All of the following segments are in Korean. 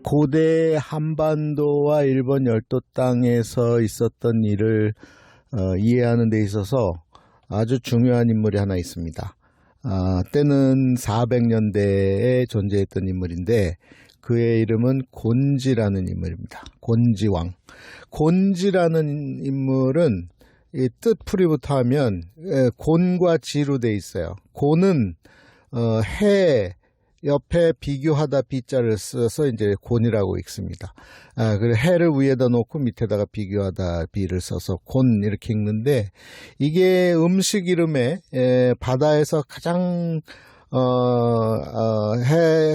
고대 한반도와 일본 열도 땅에서 있었던 일을 이해하는 데 있어서 아주 중요한 인물이 하나 있습니다. 때는 400년대에 존재했던 인물인데 그의 이름은 곤지라는 인물입니다. 곤지왕. 곤지라는 인물은 이 뜻풀이부터 하면 곤과 지로 돼 있어요. 곤은 해 옆에 비교하다 비자를 써서 이제 곤이라고 읽습니다. 그래 해를 위에다 놓고 밑에다가 비교하다 비를 써서 곤 이렇게 읽는데 이게 음식 이름에 바다에서 가장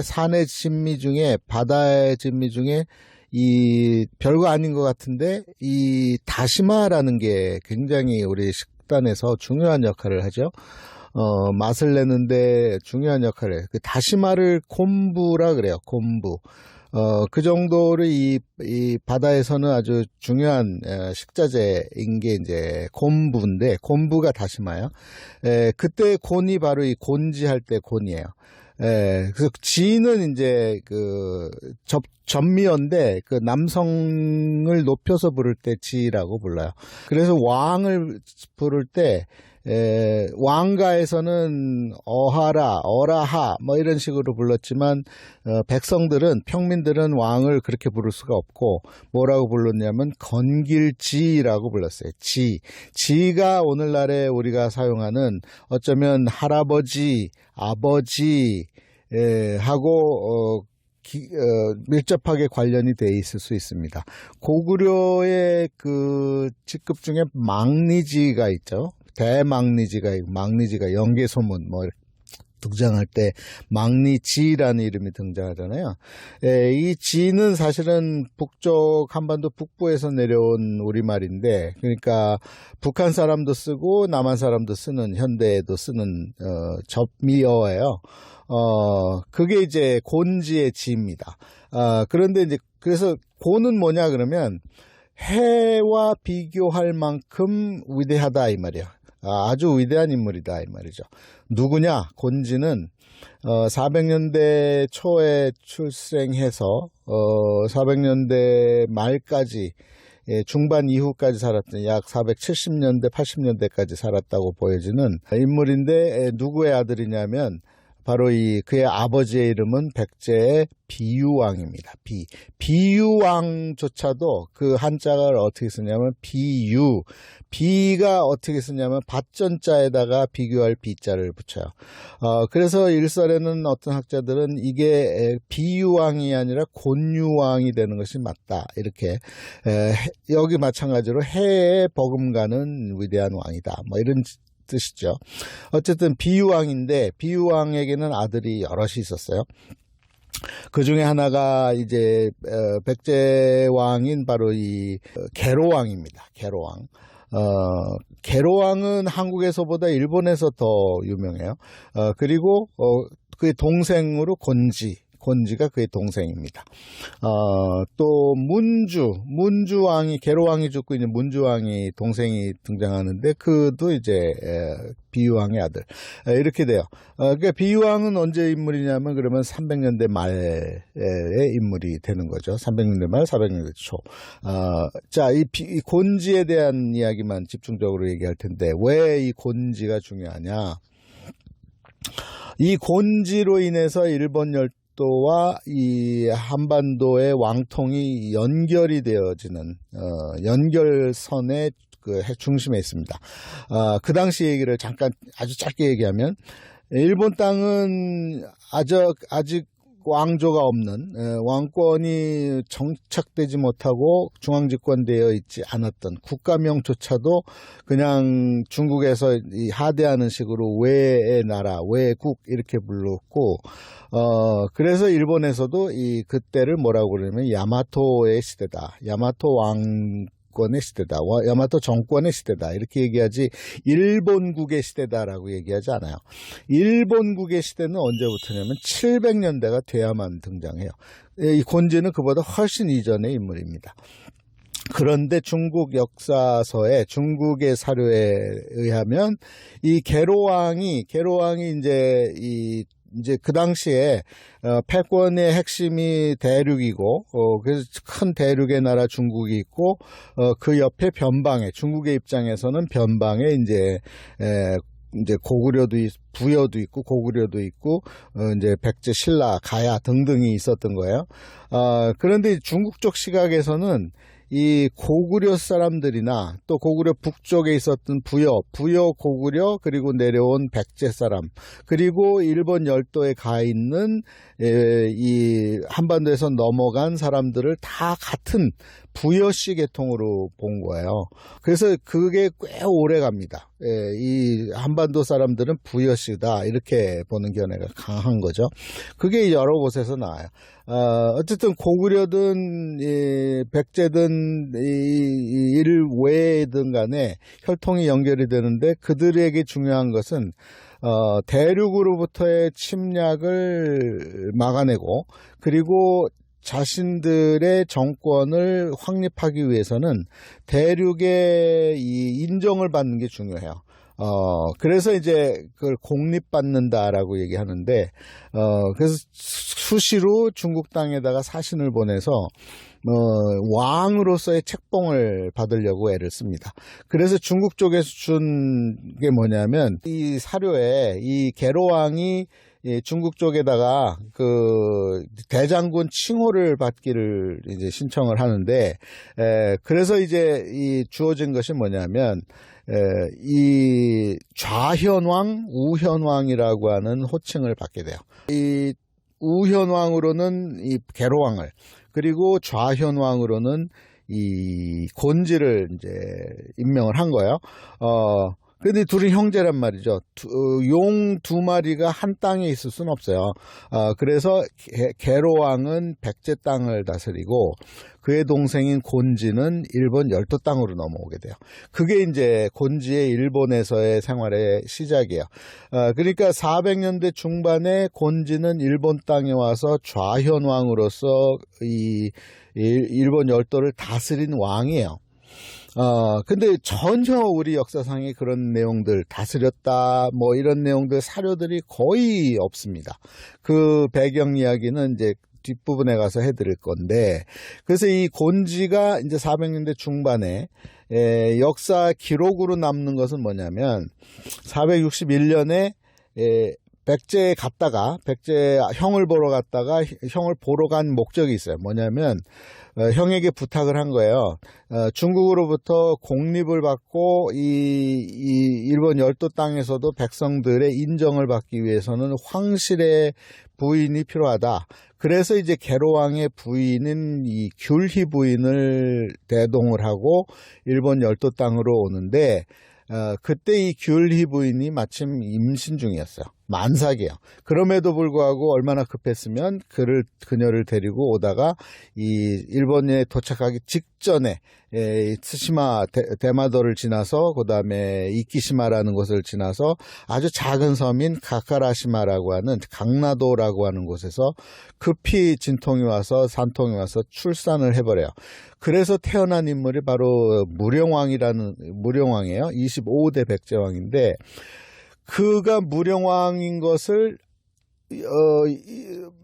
산의 진미 중에 바다의 진미 중에 이 별거 아닌 것 같은데 이 다시마라는 게 굉장히 우리 식단에서 중요한 역할을 하죠. 맛을 내는데 중요한 역할을 해요. 그 다시마를 곤부라 그래요. 곤부. 그 정도로 이 바다에서는 아주 중요한 식자재인 게 이제 곤부인데, 곤부가 다시마요. 그때 곤이 바로 이 곤지할 때 곤이에요. 그래서 지는 이제 그 전미어인데 그 남성을 높여서 부를 때 지라고 불러요. 그래서 왕을 부를 때 왕가에서는 어하라, 어라하 뭐 이런 식으로 불렀지만 백성들은 평민들은 왕을 그렇게 부를 수가 없고 뭐라고 불렀냐면 건길지라고 불렀어요. 지가 오늘날에 우리가 사용하는 어쩌면 할아버지, 아버지 하고 밀접하게 관련이 돼 있을 수 있습니다. 고구려의 그 직급 중에 망리지가 있죠. 망리지가 연개소문 뭐 등장할 때 망리지라는 이름이 등장하잖아요. 이 지는 사실은 북쪽 한반도 북부에서 내려온 우리말인데 그러니까 북한 사람도 쓰고 남한 사람도 쓰는 현대에도 쓰는 접미어예요. 그게 이제 곤지의 지입니다. 그런데 이제 그래서 곤은 뭐냐 그러면 해와 비교할 만큼 위대하다 이 말이야. 아주 위대한 인물이다 이 말이죠. 누구냐? 곤지는 400년대 초에 출생해서 400년대 말까지 중반 이후까지 살았던 약 470년대 80년대까지 살았다고 보여지는 인물인데 누구의 아들이냐면 바로 그의 아버지의 이름은 백제의 비유왕입니다. 비유왕조차도 그 한자를 어떻게 쓰냐면 비가 어떻게 쓰냐면 밭전자에다가 비교할 비자를 붙여요. 그래서 일설에는 어떤 학자들은 이게 비유왕이 아니라 곤유왕이 되는 것이 맞다. 이렇게 여기 마찬가지로 해에 버금가는 위대한 왕이다. 뭐 이런 뜻이죠. 어쨌든 비유왕인데 비유왕에게는 아들이 여럿이 있었어요. 그 중에 하나가 이제 백제왕인 바로 이 계로왕입니다. 계로왕은 한국에서보다 일본에서 더 유명해요. 그리고 그의 동생으로 곤지가 그의 동생입니다. 또 문주왕이 계로왕이 죽고 이제 문주왕이 동생이 등장하는데 그도 이제 비유왕의 아들 이렇게 돼요. 그러니까 비유왕은 언제 인물이냐면 그러면 300년대 말의 인물이 되는 거죠. 300년대 말 400년대 초. 자, 이 곤지에 대한 이야기만 집중적으로 얘기할 텐데 왜 이 곤지가 중요하냐? 이 곤지로 인해서 일본 도와 이 한반도의 왕통이 연결이 되어지는 연결선의 그 중심에 있습니다. 그 당시 얘기를 잠깐 아주 짧게 얘기하면 일본 땅은 아직 왕조가 없는 왕권이 정착되지 못하고 중앙집권되어 있지 않았던 국가명조차도 그냥 중국에서 하대하는 식으로 외의 나라, 외국 이렇게 불렀고 그래서 일본에서도 그때를 뭐라고 그러냐면 야마토의 시대다. 야마토 왕권의 시대다. 야마토 정권의 시대다. 이렇게 얘기하지 일본국의 시대다라고 얘기하지 않아요. 일본국의 시대는 언제부터냐면 700년대가 돼야만 등장해요. 이 곤지는 그보다 훨씬 이전의 인물입니다. 그런데 중국 역사서에 중국의 사료에 의하면 이 계로왕이 이제 그 당시에 패권의 핵심이 대륙이고 그래서 큰 대륙의 나라 중국이 있고 그 옆에 변방에 중국의 입장에서는 변방에 이제 고구려도 부여도 있고 고구려도 있고 이제 백제, 신라, 가야 등등이 있었던 거예요. 그런데 중국 쪽 시각에서는 이 고구려 사람들이나 또 고구려 북쪽에 있었던 부여 고구려 그리고 내려온 백제 사람 그리고 일본 열도에 가 있는 이 한반도에서 넘어간 사람들을 다 같은 부여씨 계통으로 본 거예요. 그래서 그게 꽤 오래 갑니다. 이 한반도 사람들은 부여씨다 이렇게 보는 견해가 강한 거죠. 그게 여러 곳에서 나와요. 어쨌든 고구려든 백제든 일외든 간에 혈통이 연결이 되는데 그들에게 중요한 것은 대륙으로부터의 침략을 막아내고 그리고 자신들의 정권을 확립하기 위해서는 대륙의 이 인정을 받는 게 중요해요. 그래서 이제 그걸 공립받는다라고 얘기하는데, 그래서 수시로 중국 땅에다가 사신을 보내서, 왕으로서의 책봉을 받으려고 애를 씁니다. 그래서 중국 쪽에서 준 게 뭐냐면, 이 사료에 이 계로왕이 중국 쪽에다가 그 대장군 칭호를 받기를 이제 신청을 하는데, 그래서 이제 이 주어진 것이 뭐냐면, 이 좌현왕, 우현왕이라고 하는 호칭을 받게 돼요. 이 우현왕으로는 이 계로왕을, 그리고 좌현왕으로는 이 곤지를 이제 임명을 한 거예요. 근데 둘이 형제란 말이죠. 용 두 마리가 한 땅에 있을 수는 없어요. 그래서 계로왕은 백제 땅을 다스리고 그의 동생인 곤지는 일본 열도 땅으로 넘어오게 돼요. 그게 이제 곤지의 일본에서의 생활의 시작이에요. 그러니까 400년대 중반에 곤지는 일본 땅에 와서 좌현왕으로서 이 일본 열도를 다스린 왕이에요. 근데 전혀 우리 역사상에 그런 내용들, 다스렸다, 뭐 이런 내용들, 사료들이 거의 없습니다. 그 배경 이야기는 이제 뒷부분에 가서 해드릴 건데, 그래서 이 곤지가 이제 400년대 중반에, 역사 기록으로 남는 것은 뭐냐면, 461년에, 백제에 갔다가, 백제 형을 보러 갔다가, 형을 보러 간 목적이 있어요. 뭐냐면, 형에게 부탁을 한 거예요. 중국으로부터 공립을 받고 이 일본 열도 땅에서도 백성들의 인정을 받기 위해서는 황실의 부인이 필요하다. 그래서 이제 계로왕의 부인은 이 귤희 부인을 대동을 하고 일본 열도 땅으로 오는데 그때 이 귤희 부인이 마침 임신 중이었어요. 만삭이에요. 그럼에도 불구하고 얼마나 급했으면 그녀를 데리고 오다가 이 일본에 도착하기 직전에 츠시마 대마도를 지나서 그 다음에 이키시마라는 곳을 지나서 아주 작은 섬인 가카라시마라고 하는 강나도라고 하는 곳에서 급히 진통이 와서 산통이 와서 출산을 해버려요. 그래서 태어난 인물이 바로 무령왕이에요. 25대 백제왕인데 그가 무령왕인 것을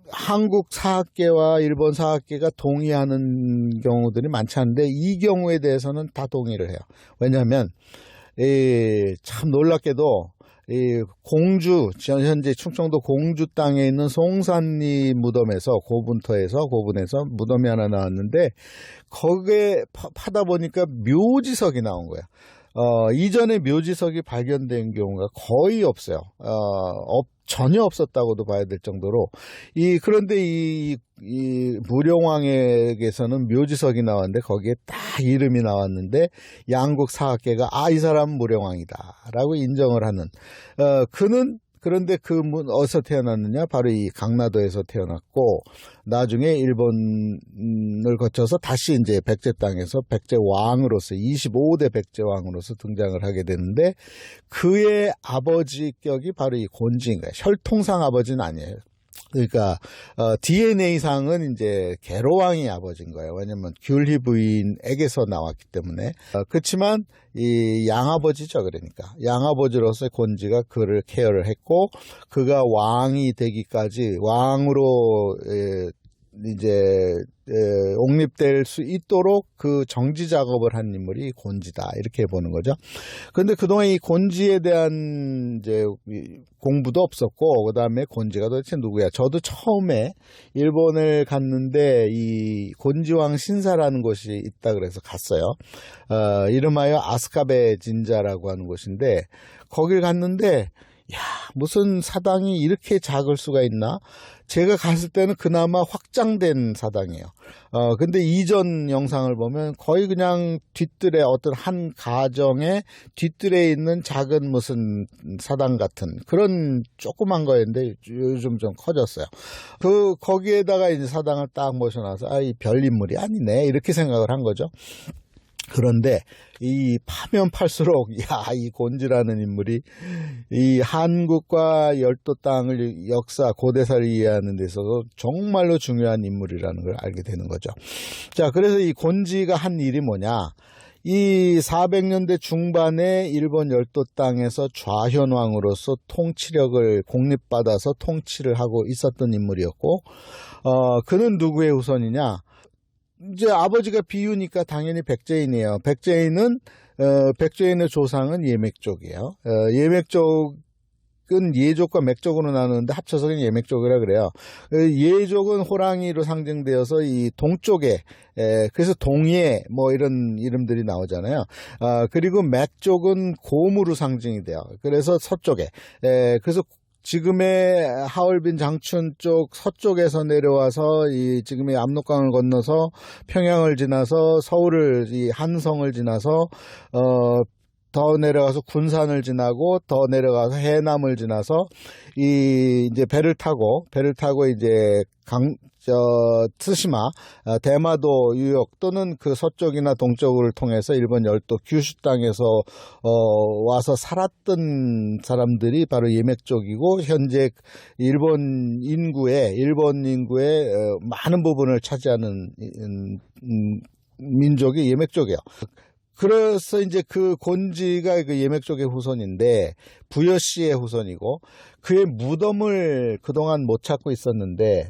한국 사학계와 일본 사학계가 동의하는 경우들이 많지 않은데 이 경우에 대해서는 다 동의를 해요. 왜냐하면 참 놀랍게도 공주, 현재 충청도 공주 땅에 있는 송산리 무덤에서 고분에서 무덤이 하나 나왔는데 거기에 파다 보니까 묘지석이 나온 거예요. 이전에 묘지석이 발견된 경우가 거의 없어요. 전혀 없었다고도 봐야 될 정도로. 그런데 이 무령왕에게서는 묘지석이 나왔는데 거기에 딱 이름이 나왔는데 양국 사학계가 이 사람은 무령왕이다 라고 인정을 하는, 그런데 어디서 태어났느냐? 바로 이 강나도에서 태어났고, 나중에 일본을 거쳐서 다시 이제 백제 땅에서 백제왕으로서, 25대 백제왕으로서 등장을 하게 되는데, 그의 아버지 격이 바로 이 곤지인 거예요. 혈통상 아버지는 아니에요. 그러니까 DNA상은 이제 계로왕이 아버지인 거예요. 왜냐면 귤희 부인에게서 나왔기 때문에. 그렇지만 이 양아버지죠. 그러니까 양아버지로서 곤지가 그를 케어를 했고, 그가 왕이 되기까지 왕으로 이제 옹립될 수 있도록 그 정지 작업을 한 인물이 곤지다, 이렇게 보는 거죠. 그런데 그동안 이 곤지에 대한 이제 공부도 없었고, 그 다음에 곤지가 도대체 누구야? 저도 처음에 일본을 갔는데 이 곤지왕 신사라는 곳이 있다 그래서 갔어요. 이름하여 아스카베 진자라고 하는 곳인데, 거길 갔는데 야, 무슨 사당이 이렇게 작을 수가 있나? 제가 갔을 때는 그나마 확장된 사당이에요. 근데 이전 영상을 보면 거의 그냥 뒤뜰에 어떤 한 가정의 뒤뜰에 있는 작은 무슨 사당 같은 그런 조그만 거였는데, 요즘 좀 커졌어요. 거기에다가 이제 사당을 딱 모셔놔서, 이 별 인물이 아니네, 이렇게 생각을 한 거죠. 그런데 이 파면 팔수록 이 곤지라는 인물이 이 한국과 열도 땅을 역사 고대사를 이해하는 데 있어서 정말로 중요한 인물이라는 걸 알게 되는 거죠. 자, 그래서 이 곤지가 한 일이 뭐냐? 이 400년대 중반에 일본 열도 땅에서 좌현왕으로서 통치력을 공립받아서 통치를 하고 있었던 인물이었고, 그는 누구의 후손이냐? 이제 아버지가 비유니까 당연히 백제인이에요. 백제인의 조상은 예맥족이에요. 예맥족은 예족과 맥족으로 나누는데 합쳐서 그냥 예맥족이라 그래요. 예족은 호랑이로 상징되어서 이 동쪽에, 그래서 동예 뭐 이런 이름들이 나오잖아요. 그리고 맥족은 곰으로 상징이 돼요. 그래서 서쪽에, 그래서 지금의 하얼빈 장춘 쪽 서쪽에서 내려와서 이 지금의 압록강을 건너서 평양을 지나서 서울을, 이 한성을 지나서 더 내려가서 군산을 지나고 더 내려가서 해남을 지나서 이제 배를 타고 이제 트시마, 대마도 유역 또는 그 서쪽이나 동쪽을 통해서 일본 열도 규슈 땅에서 와서 살았던 사람들이 바로 예맥족이고, 현재 일본 인구의 많은 부분을 차지하는 민족이 예맥족이에요. 그래서 이제 그 곤지가 그 예맥족의 후손인데, 부여씨의 후손이고, 그의 무덤을 그동안 못 찾고 있었는데,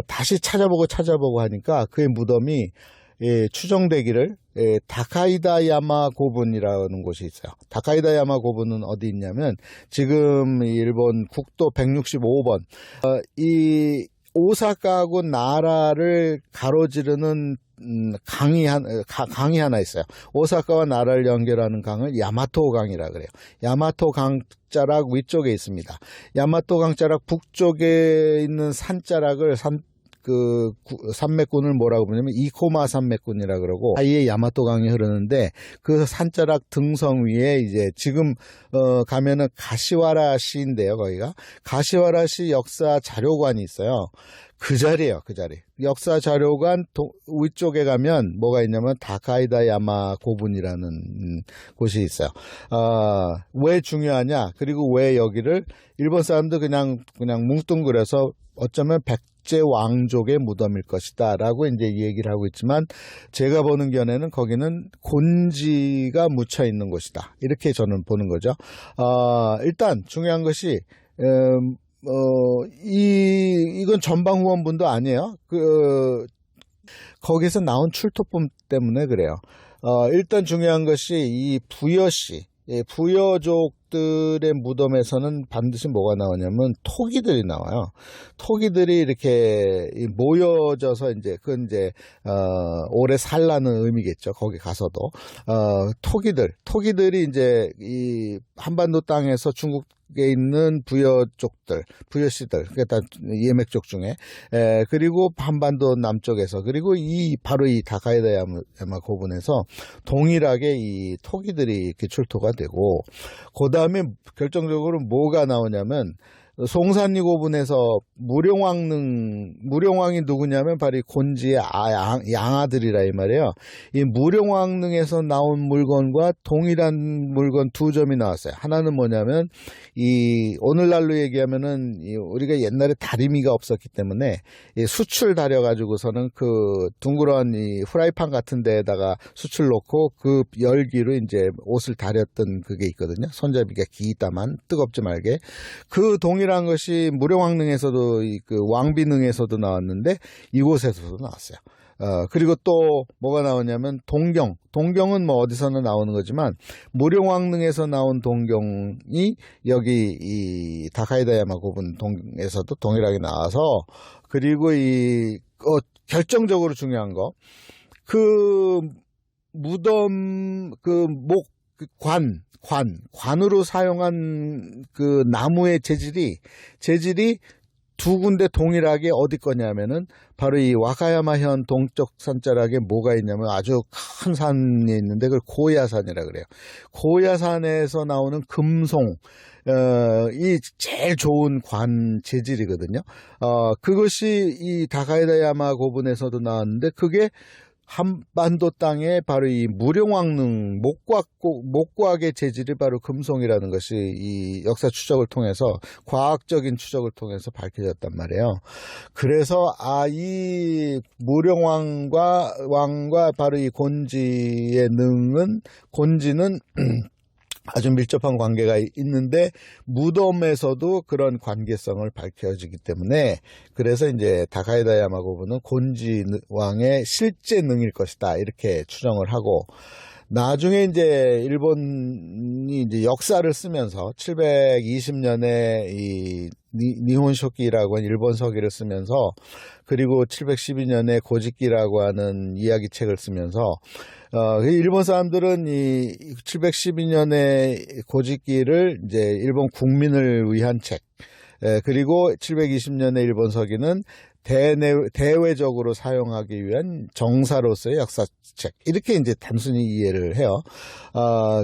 다시 찾아보고 하니까 그의 무덤이 추정되기를 다카이다 야마 고분이라는 곳이 있어요. 다카이다 야마 고분은 어디 있냐면, 지금 일본 국도 165번, 이 오사카하고 나라를 가로지르는 강이 하나 있어요. 오사카와 나라를 연결하는 강을 야마토 강이라 그래요. 야마토 강자락 위쪽에 있습니다. 야마토 강자락 북쪽에 있는 산자락을 산맥군을 뭐라고 부르냐면 이코마 산맥군이라 그러고, 사이에 야마토 강이 흐르는데, 그 산자락 등성 위에 이제 지금 가면은 가시와라시인데요. 거기가 가시와라시 역사 자료관이 있어요. 그 자리예요. 그 자리. 역사 자료관 위쪽에 가면 뭐가 있냐면 다카이다 야마 고분이라는 곳이 있어요. 왜 중요하냐? 그리고 왜 여기를 일본 사람도 그냥 뭉뚱그려서 어쩌면 백제 왕족의 무덤일 것이다 라고 이제 얘기를 하고 있지만, 제가 보는 견해는 거기는 곤지가 묻혀 있는 곳이다, 이렇게 저는 보는 거죠. 일단 중요한 것이 이건 전방 후원분도 아니에요. 거기서 나온 출토품 때문에 그래요. 일단 중요한 것이 이 부여씨, 부여족들의 무덤에서는 반드시 뭐가 나오냐면 토기들이 나와요. 토기들이 이렇게 모여져서 그건 오래 살라는 의미겠죠. 거기 가서도 토기들이 이제 이 한반도 땅에서 중국에 있는 부여씨들, 그러니까 예맥족 중에, 그리고 한반도 남쪽에서, 그리고 바로 이 다카이다 야마 고분에서 동일하게 이 토기들이 이렇게 출토가 되고, 그 다음에 결정적으로 뭐가 나오냐면, 송산리 고분에서 무룡왕이 누구냐면 바로 이 곤지의 양아들이라 이 말이에요. 이 무룡왕릉에서 나온 물건과 동일한 물건 두 점이 나왔어요. 하나는 뭐냐면 이 오늘날로 얘기하면은 우리가 옛날에 다리미가 없었기 때문에 이 수출 다려가지고서는 그 둥그런 이 프라이팬 같은 데에다가 수출 놓고 그 열기로 이제 옷을 다렸던 그게 있거든요. 손잡이가 기다만 뜨겁지 말게. 그 동일한 것이 무령왕릉에서도 그 왕비능에서도 나왔는데 이곳에서도 나왔어요. 그리고 또 뭐가 나오냐면 동경은 뭐 어디서나 나오는 거지만 무령왕릉에서 나온 동경이 여기 이 다카이다야마 고분 동에서도 동일하게 나와서 그리고 결정적으로 중요한 거 그 무덤 관으로 사용한 그 나무의 재질이 두 군데 동일하게 어디 거냐면은 바로 이 와카야마현 동쪽 산자락에 뭐가 있냐면 아주 큰 산이 있는데 그걸 고야산이라 그래요. 고야산에서 나오는 금송 이 제일 좋은 관 재질이거든요. 그것이 이 다카이다야마 고분에서도 나왔는데 그게 한반도 땅에 바로 이 무령왕릉 목곽의 재질이 바로 금송이라는 것이 이 역사 추적을 통해서 과학적인 추적을 통해서 밝혀졌단 말이에요. 그래서 이 무령왕과 바로 이 곤지는 아주 밀접한 관계가 있는데 무덤에서도 그런 관계성을 밝혀지기 때문에 그래서 이제 다카이다야마 고분은 곤지 왕의 실제 능일 것이다 이렇게 추정을 하고 나중에 이제 일본이 이제 역사를 쓰면서 720년에 이 니혼쇼키라고 하는 일본 서기를 쓰면서 그리고 712년에 고지키라고 하는 이야기책을 쓰면서 일본 사람들은 이 712년에 고지키를 이제 일본 국민을 위한 책, 그리고 720년에 일본 서기는 대외적으로 사용하기 위한 정사로서의 역사책 이렇게 이제 단순히 이해를 해요.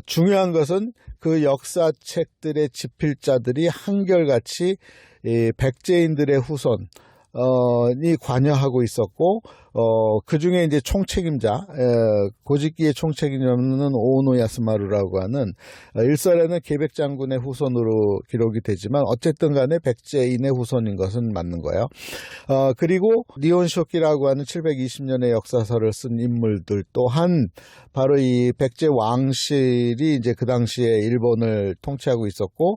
중요한 것은 그 역사책들의 집필자들이 한결같이 이 백제인들의 후손 이 관여하고 있었고 그 중에 이제 총책임자 고지키의 총책임자는 오노 야스마루라고 하는 일설에는 계백 장군의 후손으로 기록이 되지만 어쨌든 간에 백제인의 후손인 것은 맞는 거예요. 그리고 니혼쇼키라고 하는 720년의 역사서를 쓴 인물들 또한 바로 이 백제 왕실이 이제 그 당시에 일본을 통치하고 있었고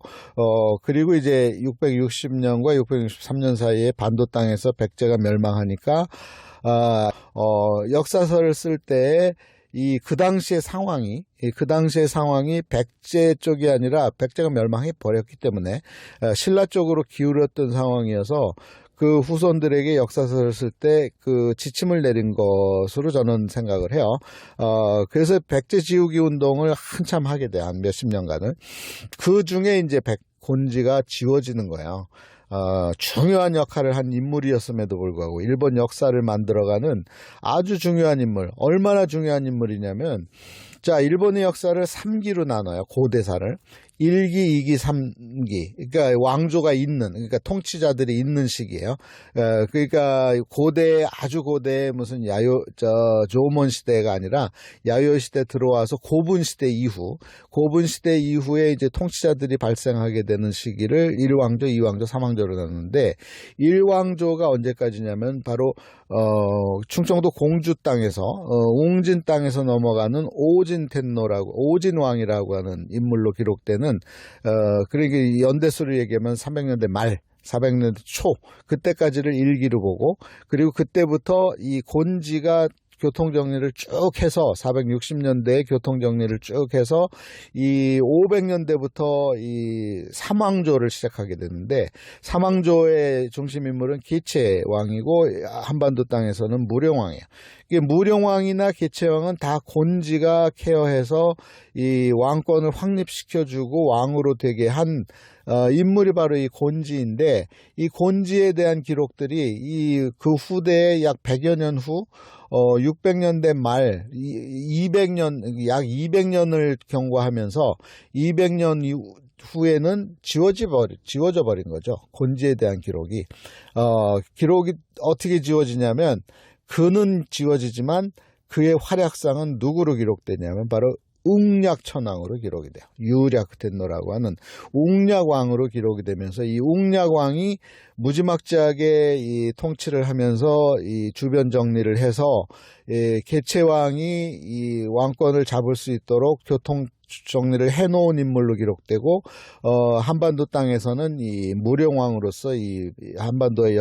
그리고 이제 660년과 663년 사이에 반도 땅에서 백제가 멸망하니까 역사서를 쓸 때 그 당시의 상황이 백제 쪽이 아니라 백제가 멸망해 버렸기 때문에 신라 쪽으로 기울었던 상황이어서 그 후손들에게 역사서를 쓸 때 그 지침을 내린 것으로 저는 생각을 해요. 그래서 백제 지우기 운동을 한참 하게 돼요. 한 몇십 년간을. 그 중에 이제 곤지가 지워지는 거예요. 중요한 역할을 한 인물이었음에도 불구하고 일본 역사를 만들어가는 아주 중요한 인물. 얼마나 중요한 인물이냐면 자, 일본의 역사를 3기로 나눠요. 고대사를. 1기, 2기, 3기. 그러니까 왕조가 있는, 그러니까 통치자들이 있는 시기예요. 그러니까 아주 고대 무슨 조몬 시대가 아니라 야요 시대 들어와서 고분 시대 이후에 이제 통치자들이 발생하게 되는 시기를 1왕조, 2왕조, 3왕조로 나누는데 1왕조가 언제까지냐면 바로 충청도 공주 땅에서 웅진 땅에서 넘어가는 오진왕이라고 하는 인물로 기록되는 그러니까 연대수를 얘기하면 300년대 말 400년대 초 그때까지를 일기로 보고 그리고 그때부터 이 곤지가 교통정리를 쭉 해서 460년대에 교통정리를 쭉 해서 이 500년대부터 이 삼왕조를 시작하게 되는데 삼왕조의 중심인물은 기체왕이고 한반도 땅에서는 무령왕이에요. 이게 무령왕이나 기체왕은 다 곤지가 케어해서 이 왕권을 확립시켜주고 왕으로 되게 한 인물이 바로 이 곤지인데 이 곤지에 대한 기록들이 그 후대에 약 100여 년 후 600년대 말 200년 약 200년을 경과하면서 200년 후에는 지워져 버린 거죠. 곤지에 대한 기록이. 기록이 어떻게 지워지냐면 그는 지워지지만 그의 활약상은 누구로 기록되냐면 바로 웅략천왕으로 기록이 돼요. 유략텐노라고 하는 웅략왕으로 기록이 되면서 이 웅략왕이 무지막지하게 이 통치를 하면서 이 주변 정리를 해서 개체왕이 이 왕권을 잡을 수 있도록 교통 정리를 해놓은 인물로 기록되고 한반도 땅에서는 이 무령왕으로서 이 한반도의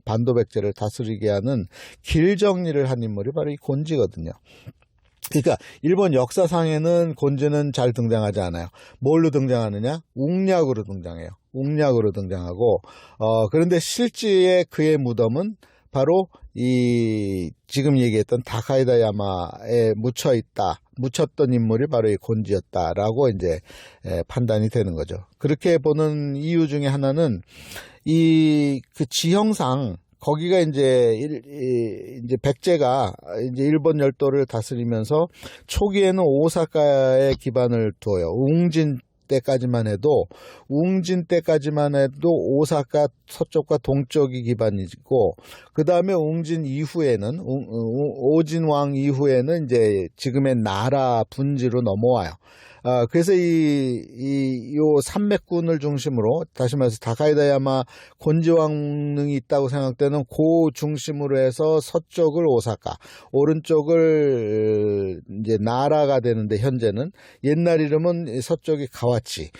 반도 백제를 다스리게 하는 길 정리를 한 인물이 바로 이 곤지거든요. 그러니까 일본 역사상에는 곤지는 잘 등장하지 않아요. 뭘로 등장하느냐? 웅략으로 등장해요. 웅략으로 등장하고 그런데 실제의 그의 무덤은 바로 이 지금 얘기했던 다카이다 야마에 묻혔던 인물이 바로 이 곤지였다라고 이제 판단이 되는 거죠. 그렇게 보는 이유 중에 하나는 이 그 지형상 거기가 이제 백제가 이제 일본 열도를 다스리면서 초기에는 오사카에 기반을 둬요. 웅진 때까지만 해도 오사카 서쪽과 동쪽이 기반이고 그 다음에 웅진 이후에는 오진왕 이후에는 이제 지금의 나라 분지로 넘어와요. 그래서 요 산맥군을 중심으로 다시 말해서 다카이다야마 곤지왕릉이 있다고 생각되는 그 중심으로 해서 서쪽을 오사카, 오른쪽을 이제 나라가 되는데 현재는 옛날 이름은 서쪽이 가와치,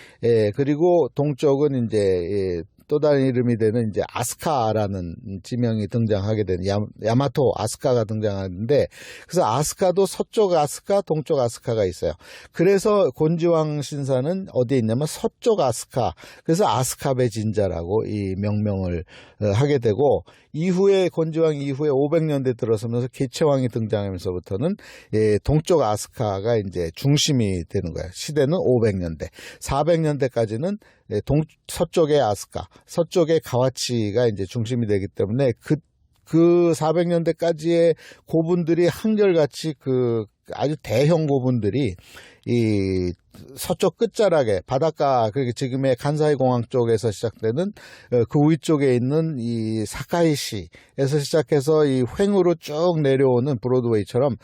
그리고 동쪽은 이제 또 다른 이름이 되는 이제 아스카라는 지명이 등장하게 되는 야마토 아스카가 등장하는데 그래서 아스카도 서쪽 아스카, 동쪽 아스카가 있어요. 그래서 곤지왕 신사는 어디에 있냐면 서쪽 아스카. 그래서 아스카베 진자라고 이 명명을 하게 되고 이후에 곤지왕 이후에 500년대 들어서면서 개체왕이 등장하면서부터는 동쪽 아스카가 이제 중심이 되는 거예요. 시대는 500년대. 400년대까지는 서쪽의 아스카, 서쪽의 가와치가 이제 중심이 되기 때문에 그 400년대까지의 고분들이 한결같이 그 아주 대형 고분들이 이 서쪽 끝자락에 바닷가 그리고 지금의 간사이 공항 쪽에서 시작되는 그 위쪽에 있는 이 사카이시에서 시작해서 이 횡으로 쭉 내려오는 브로드웨이처럼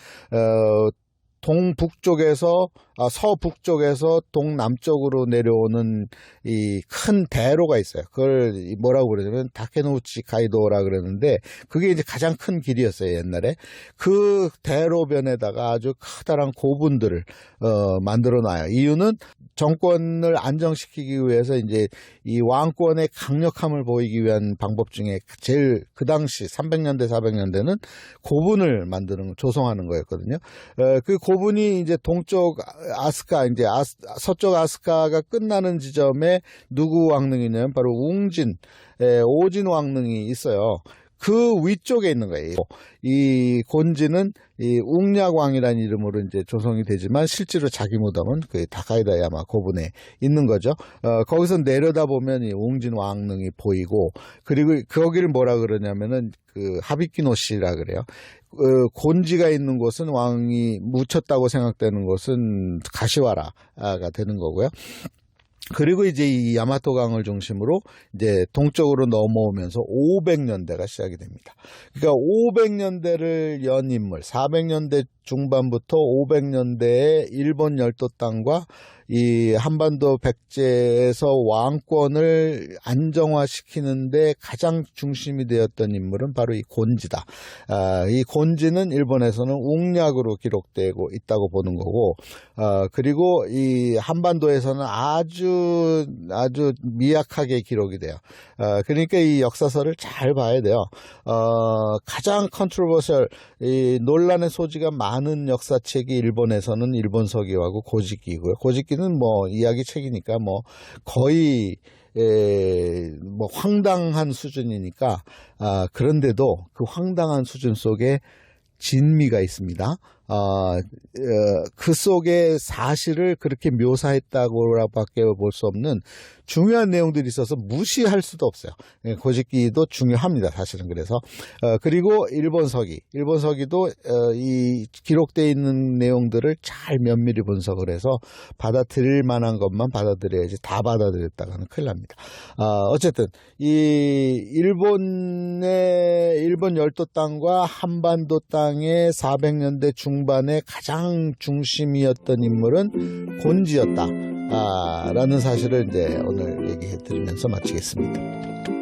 서북쪽에서 동남쪽으로 내려오는 이 큰 대로가 있어요. 그걸 뭐라고 그러냐면 다케노우치 가이도라 그러는데 그게 이제 가장 큰 길이었어요, 옛날에. 그 대로변에다가 아주 커다란 고분들을 만들어 놔요. 이유는 정권을 안정시키기 위해서 이제 이 왕권의 강력함을 보이기 위한 방법 중에 제일 그 당시 300년대 400년대는 고분을 조성하는 거였거든요. 그 고분이 이제 동쪽 아스카 이제 서쪽 아스카가 끝나는 지점에 누구 왕릉이냐면 바로 오진 왕릉이 있어요. 그 위쪽에 있는 거예요. 이 곤지는 이 웅략왕이라는 이름으로 이제 조성이 되지만 실제로 자기 무덤은 그 다카이다야마 고분에 있는 거죠. 거기서 내려다 보면 이 웅진 왕릉이 보이고 그리고 거기를 뭐라 그러냐면은 그 하비키노시라 그래요. 곤지가 있는 곳은 왕이 묻혔다고 생각되는 곳은 가시와라가 되는 거고요. 그리고 이제 이 야마토강을 중심으로 이제 동쪽으로 넘어오면서 500년대가 시작이 됩니다. 그러니까 500년대를 연 인물, 400년대 중반부터 500년대에 일본 열도 땅과 이 한반도 백제에서 왕권을 안정화시키는데 가장 중심이 되었던 인물은 바로 이 곤지다. 이 곤지는 일본에서는 웅략으로 기록되고 있다고 보는 거고, 그리고 이 한반도에서는 아주 미약하게 기록이 돼요. 그러니까 이 역사서를 잘 봐야 돼요. 가장 컨트로버셜, 이 논란의 소지가 많은 역사책이 일본에서는 일본서기하고 고직기고요. 고직기는 뭐 이야기 책이니까 뭐 거의 뭐 황당한 수준이니까 그런데도 그 황당한 수준 속에 진미가 있습니다. 그 속의 사실을 그렇게 묘사했다고밖에 볼 수 없는 중요한 내용들이 있어서 무시할 수도 없어요. 고짓기도 중요합니다, 사실은. 그래서 그리고 일본 서기도 이 기록되어 있는 내용들을 잘 면밀히 분석을 해서 받아들일 만한 것만 받아들여야지 다 받아들였다가는 큰일 납니다. 어쨌든 이 일본 열도 땅과 한반도 땅의 400년대 중반의 가장 중심이었던 인물은 곤지였다. 라는 사실을 이제 오늘 얘기해 드리면서 마치겠습니다.